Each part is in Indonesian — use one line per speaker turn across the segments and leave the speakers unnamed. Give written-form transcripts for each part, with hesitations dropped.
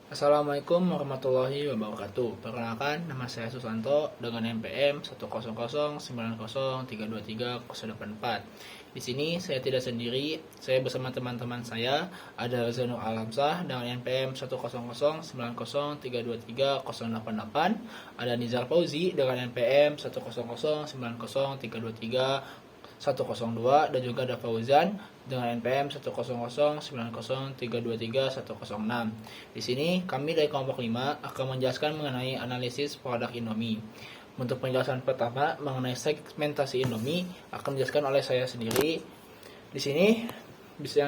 Assalamualaikum warahmatullahi wabarakatuh. Perkenalkan, nama saya Susanto dengan NPM 1009030238084. Di sini saya tidak sendiri, saya bersama teman-teman saya ada Zanur Alamsah dengan NPM 1009030338088, ada Nizar Fauzi dengan NPM 1009030330102 dan juga ada Fauzan dengan NPM 1009030330106. Di sini kami dari kelompok 5 akan menjelaskan mengenai analisis produk Indomie. Untuk penjelasan pertama mengenai segmentasi Indomie akan dijelaskan oleh saya sendiri. Di sini bisa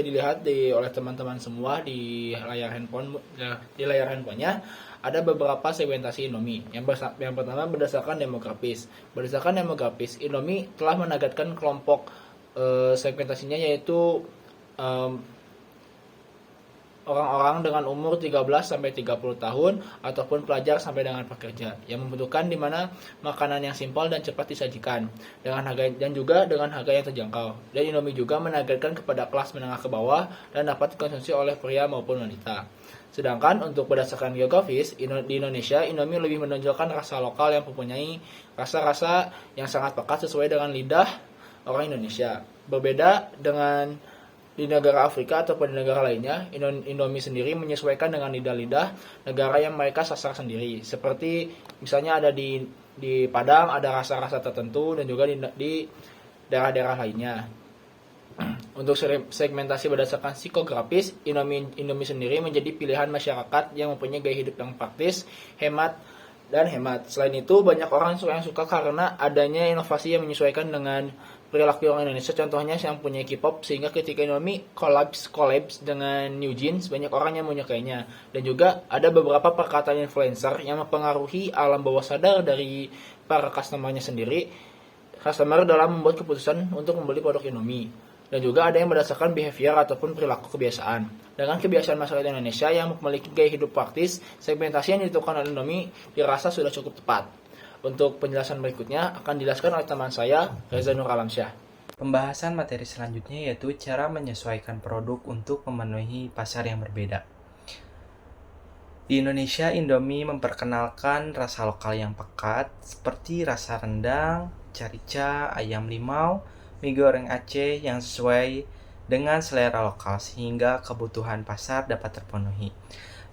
dilihat oleh teman-teman semua di layar handphonenya ada beberapa segmentasi Indomie. Yang pertama berdasarkan demografis. Berdasarkan demografis, Indomie telah menargetkan kelompok segmentasinya yaitu orang-orang dengan umur 13 sampai 30 tahun ataupun pelajar sampai dengan pekerja yang membutuhkan di mana makanan yang simpel dan cepat disajikan dan juga dengan harga yang terjangkau. Dan Indomie juga menargetkan kepada kelas menengah ke bawah dan dapat dikonsumsi oleh pria maupun wanita. Sedangkan untuk berdasarkan geografis, di Indonesia, Indomie lebih menonjolkan rasa lokal yang mempunyai rasa-rasa yang sangat pekat sesuai dengan lidah orang Indonesia. Berbeda dengan di negara Afrika ataupun di negara lainnya, Indomie sendiri menyesuaikan dengan lidah-lidah negara yang mereka sasar sendiri. Seperti misalnya ada di Padang ada rasa-rasa tertentu dan juga di daerah-daerah lainnya. Untuk segmentasi berdasarkan psikografis, Indomie sendiri menjadi pilihan masyarakat yang mempunyai gaya hidup yang praktis, hemat. Selain itu, banyak orang yang suka karena adanya inovasi yang menyesuaikan dengan perilaku orang Indonesia. Contohnya yang punya K-pop, sehingga ketika Indomie collabs dengan New Jeans, banyak orang yang menyukainya. Dan juga ada beberapa perkataan influencer yang mempengaruhi alam bawah sadar dari para customer dalam membuat keputusan untuk membeli produk Indomie. Dan juga ada yang berdasarkan behavior ataupun perilaku kebiasaan. Dengan kebiasaan masyarakat Indonesia yang memiliki gaya hidup praktis, segmentasi yang ditentukan oleh Indomie dirasa sudah cukup tepat. Untuk penjelasan berikutnya akan dijelaskan oleh teman saya, Reza Nur Alamsyah.
Pembahasan materi selanjutnya yaitu cara menyesuaikan produk untuk memenuhi pasar yang berbeda. Di Indonesia, Indomie memperkenalkan rasa lokal yang pekat seperti rasa rendang, carica, ayam limau, mie goreng Aceh yang sesuai dengan selera lokal sehingga kebutuhan pasar dapat terpenuhi.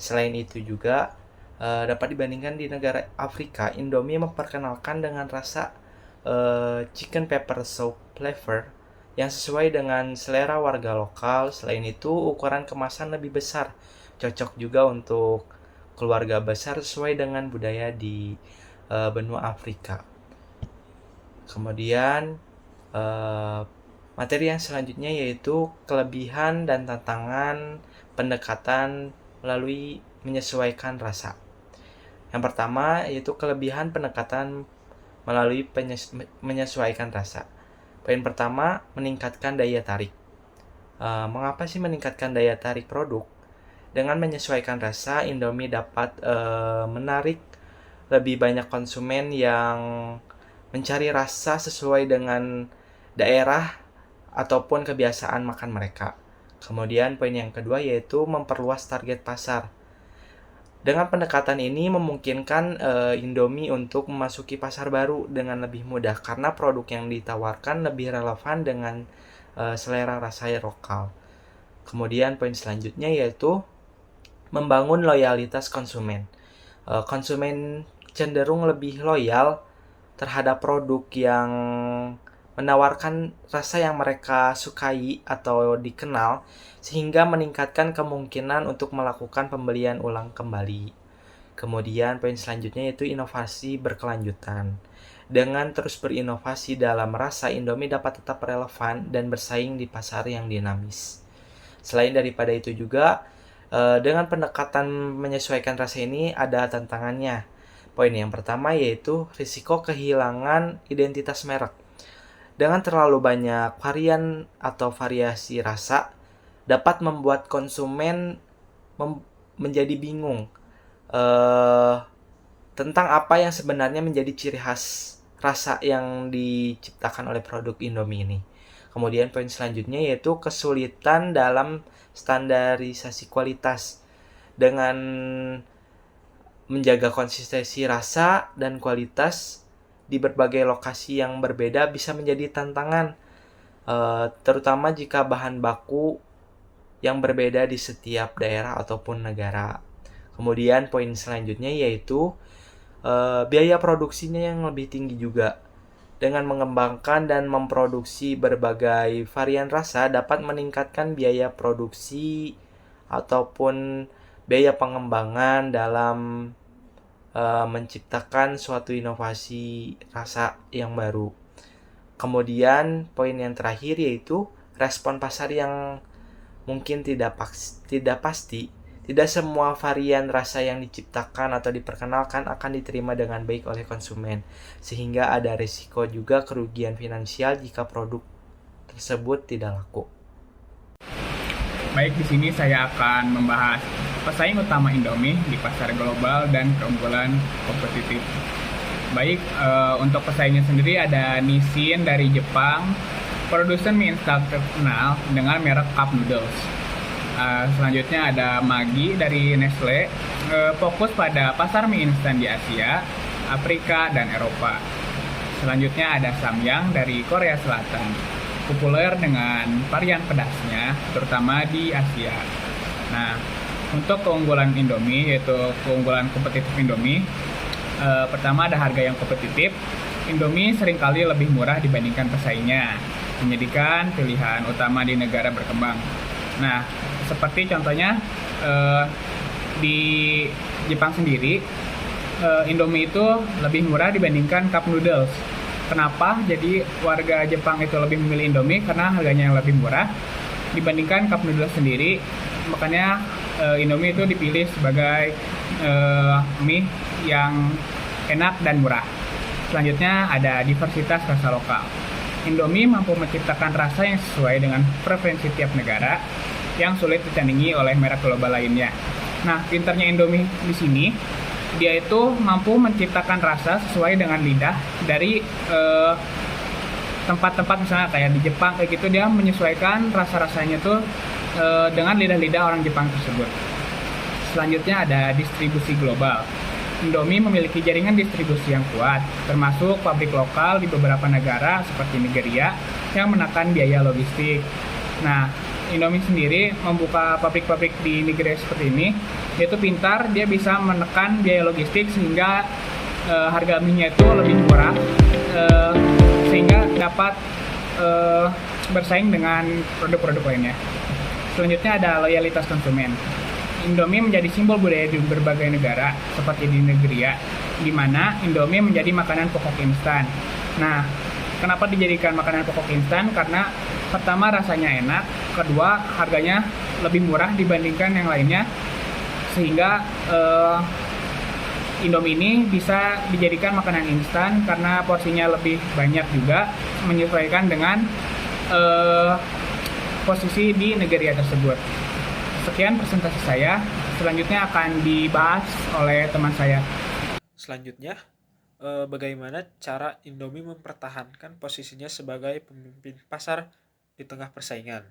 Selain itu juga dapat dibandingkan di negara Afrika, Indomie memperkenalkan dengan rasa chicken pepper soup flavor yang sesuai dengan selera warga lokal. Selain itu, ukuran kemasan lebih besar, cocok juga untuk keluarga besar sesuai dengan budaya di benua Afrika. Kemudian materi yang selanjutnya yaitu kelebihan dan tantangan pendekatan melalui menyesuaikan rasa. Yang pertama yaitu kelebihan pendekatan melalui menyesuaikan rasa. Poin pertama, meningkatkan daya tarik. Mengapa sih meningkatkan daya tarik produk? Dengan menyesuaikan rasa, Indomie dapat menarik lebih banyak konsumen yang mencari rasa sesuai dengan daerah ataupun kebiasaan makan mereka. Kemudian poin yang kedua yaitu memperluas target pasar. Dengan pendekatan ini memungkinkan Indomie untuk memasuki pasar baru dengan lebih mudah karena produk yang ditawarkan lebih relevan dengan selera rasa lokal. Kemudian poin selanjutnya yaitu membangun loyalitas konsumen. Konsumen cenderung lebih loyal terhadap produk yang menawarkan rasa yang mereka sukai atau dikenal sehingga meningkatkan kemungkinan untuk melakukan pembelian ulang kembali. Kemudian poin selanjutnya yaitu inovasi berkelanjutan. Dengan terus berinovasi dalam rasa, Indomie dapat tetap relevan dan bersaing di pasar yang dinamis. Selain daripada itu juga, dengan pendekatan menyesuaikan rasa ini ada tantangannya. Poin yang pertama yaitu risiko kehilangan identitas merek. Dengan terlalu banyak varian atau variasi rasa, dapat membuat konsumen menjadi bingung tentang apa yang sebenarnya menjadi ciri khas rasa yang diciptakan oleh produk Indomie ini. Kemudian poin selanjutnya yaitu kesulitan dalam standarisasi kualitas. Dengan menjaga konsistensi rasa dan kualitas di berbagai lokasi yang berbeda bisa menjadi tantangan, terutama jika bahan baku yang berbeda di setiap daerah ataupun negara. Kemudian poin selanjutnya yaitu biaya produksinya yang lebih tinggi juga. Dengan mengembangkan dan memproduksi berbagai varian rasa dapat meningkatkan biaya produksi ataupun biaya pengembangan dalam menciptakan suatu inovasi rasa yang baru. Kemudian poin yang terakhir yaitu respon pasar yang mungkin tidak pasti. Tidak semua varian rasa yang diciptakan atau diperkenalkan akan diterima dengan baik oleh konsumen, sehingga ada risiko juga kerugian finansial jika produk tersebut tidak laku.
Baik, di sini saya akan membahas pesaing utama Indomie di pasar global dan keunggulan kompetitif. Baik, untuk pesaingnya sendiri ada Nissin dari Jepang, produsen mie instan terkenal dengan merek Cup Noodles. Selanjutnya ada Maggi dari Nestle, fokus pada pasar mie instan di Asia, Afrika, dan Eropa. Selanjutnya ada Samyang dari Korea Selatan, populer dengan varian pedasnya, terutama di Asia. Nah, untuk keunggulan Indomie, yaitu keunggulan kompetitif Indomie, pertama ada harga yang kompetitif. Indomie seringkali lebih murah dibandingkan pesaingnya, menjadikan pilihan utama di negara berkembang. Nah, seperti contohnya di Jepang sendiri, Indomie itu lebih murah dibandingkan Cup Noodles. Kenapa? Jadi warga Jepang itu lebih memilih Indomie karena harganya yang lebih murah dibandingkan Cup Noodles sendiri. Makanya Indomie itu dipilih sebagai mie yang enak dan murah. Selanjutnya ada diversitas rasa lokal. Indomie mampu menciptakan rasa yang sesuai dengan preferensi tiap negara yang sulit ditandingi oleh merek global lainnya. Nah, pinternya Indomie di sini, dia itu mampu menciptakan rasa sesuai dengan lidah dari tempat-tempat misalnya kayak di Jepang kayak gitu, dia menyesuaikan rasa-rasanya tuh dengan lidah-lidah orang Jepang tersebut. Selanjutnya ada distribusi global. Indomie memiliki jaringan distribusi yang kuat, termasuk pabrik lokal di beberapa negara seperti Nigeria yang menekan biaya logistik. Nah, Indomie sendiri membuka pabrik-pabrik di Nigeria seperti ini, yaitu pintar, dia bisa menekan biaya logistik sehingga harga mie-nya itu lebih murah, sehingga dapat bersaing dengan produk-produk lainnya. Selanjutnya ada loyalitas konsumen. Indomie menjadi simbol budaya di berbagai negara, seperti di Nigeria, di mana Indomie menjadi makanan pokok instan. Nah, kenapa dijadikan makanan pokok instan? Karena pertama rasanya enak, kedua harganya lebih murah dibandingkan yang lainnya, sehingga Indomie ini bisa dijadikan makanan instan karena porsinya lebih banyak juga, menyesuaikan dengan posisi di Nigeria tersebut. Sekian presentasi saya, selanjutnya akan dibahas oleh teman saya.
Selanjutnya, bagaimana cara Indomie mempertahankan posisinya sebagai pemimpin pasar di tengah persaingan.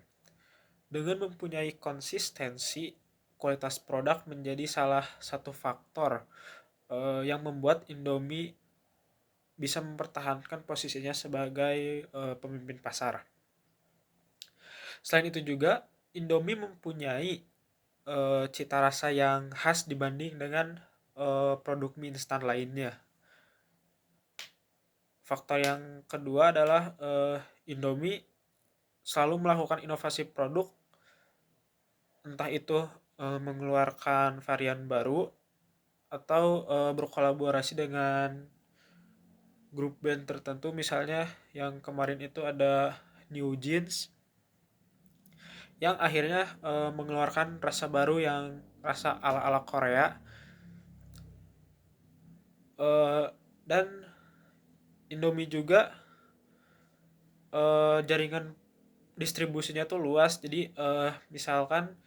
Dengan mempunyai konsistensi, kualitas produk menjadi salah satu faktor yang membuat Indomie bisa mempertahankan posisinya sebagai pemimpin pasar. Selain itu juga, Indomie mempunyai cita rasa yang khas dibanding dengan produk mie instan lainnya. Faktor yang kedua adalah Indomie selalu melakukan inovasi produk, entah itu mengeluarkan varian baru atau berkolaborasi dengan grup band tertentu, misalnya yang kemarin itu ada New Jeans yang akhirnya mengeluarkan rasa baru yang rasa ala-ala Korea, dan Indomie juga jaringan distribusinya tuh luas. Jadi misalkan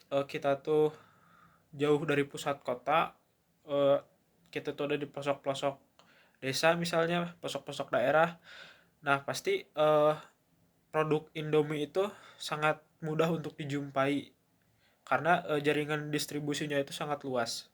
kita tuh jauh dari pusat kota, kita tuh ada di pelosok-pelosok desa misalnya, pelosok-pelosok daerah. Nah, pasti produk Indomie itu sangat mudah untuk dijumpai karena jaringan distribusinya itu sangat luas.